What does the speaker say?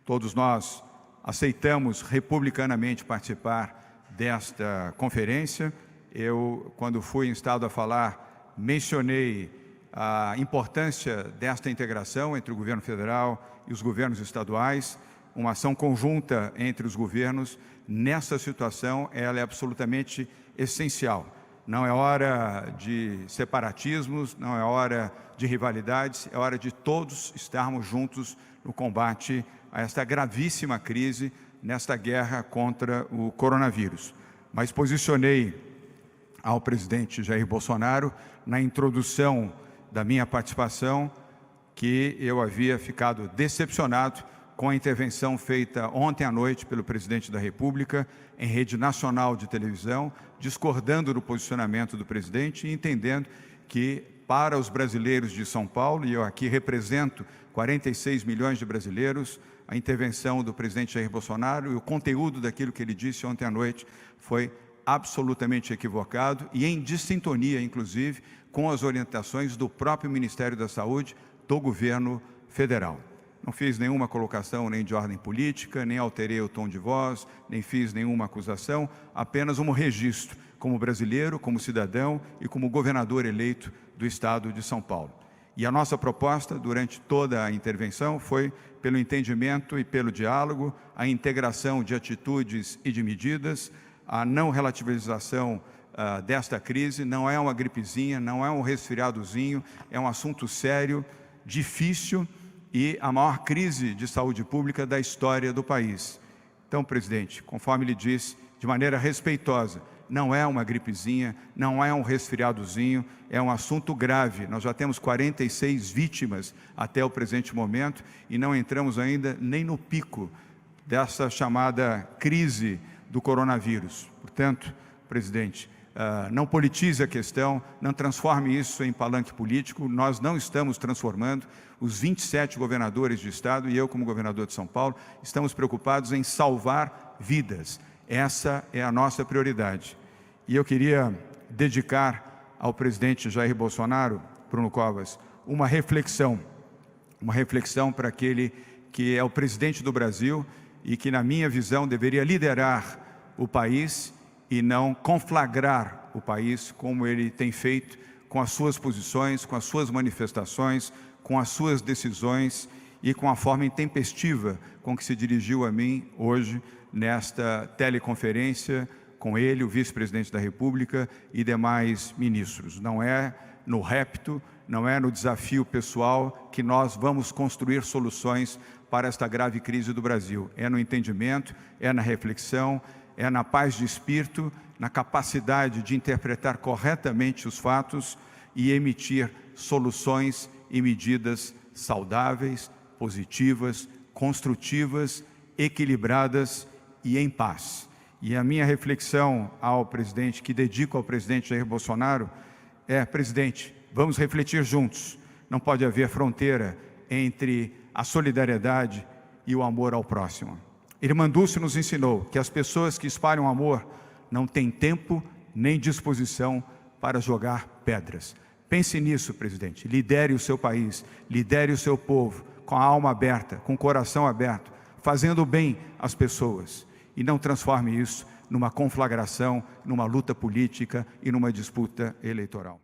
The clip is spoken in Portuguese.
Todos nós aceitamos republicanamente participar desta conferência. Eu, quando fui instado a falar, mencionei a importância desta integração entre o governo federal e os governos estaduais, uma ação conjunta entre os governos. Nessa situação, ela é absolutamente essencial. Não é hora de separatismos, não é hora de rivalidades, é hora de todos estarmos juntos no combate a esta gravíssima crise, nesta guerra contra o coronavírus. Mas posicionei ao presidente Jair Bolsonaro, na introdução da minha participação, que eu havia ficado decepcionado com a intervenção feita ontem à noite pelo presidente da República em rede nacional de televisão, discordando do posicionamento do presidente e entendendo que, para os brasileiros de São Paulo, e eu aqui represento 46 milhões de brasileiros, a intervenção do presidente Jair Bolsonaro e o conteúdo daquilo que ele disse ontem à noite foi absolutamente equivocado e em dissintonia, inclusive, com as orientações do próprio Ministério da Saúde do governo federal. Não fiz nenhuma colocação nem de ordem política, nem alterei o tom de voz, nem fiz nenhuma acusação, apenas um registro como brasileiro, como cidadão e como governador eleito do estado de São Paulo. E a nossa proposta, durante toda a intervenção, foi pelo entendimento e pelo diálogo, a integração de atitudes e de medidas, a não relativização desta crise. Não é uma gripezinha, não é um resfriadozinho, é um assunto sério, difícil e a maior crise de saúde pública da história do país. Então, presidente, conforme lhe disse, de maneira respeitosa, não é uma gripezinha, não é um resfriadozinho, é um assunto grave. Nós já temos 46 vítimas até o presente momento e não entramos ainda nem no pico dessa chamada crise do coronavírus. Portanto, presidente, não politize a questão, não transforme isso em palanque político. Nós não estamos transformando. Os 27 governadores de estado e eu, como governador de São Paulo, estamos preocupados em salvar vidas. Essa é a nossa prioridade. E eu queria dedicar ao presidente Jair Bolsonaro, Bruno Covas, uma reflexão para aquele que é o presidente do Brasil e que, na minha visão, deveria liderar o país e não conflagrar o país, como ele tem feito com as suas posições, com as suas manifestações, com as suas decisões e com a forma intempestiva com que se dirigiu a mim hoje nesta teleconferência com ele, o vice-presidente da República e demais ministros. Não é no repto, não é no desafio pessoal que nós vamos construir soluções para esta grave crise do Brasil. É no entendimento, é na reflexão, é na paz de espírito, na capacidade de interpretar corretamente os fatos e emitir soluções e medidas saudáveis, positivas, construtivas, equilibradas e em paz. E a minha reflexão ao presidente, que dedico ao presidente Jair Bolsonaro, é: presidente, vamos refletir juntos. Não pode haver fronteira entre a solidariedade e o amor ao próximo. Irmã Dulce nos ensinou que as pessoas que espalham amor não têm tempo nem disposição para jogar pedras. Pense nisso, presidente. Lidere o seu país, lidere o seu povo, com a alma aberta, com o coração aberto, fazendo bem às pessoas. E não transforme isso numa conflagração, numa luta política e numa disputa eleitoral.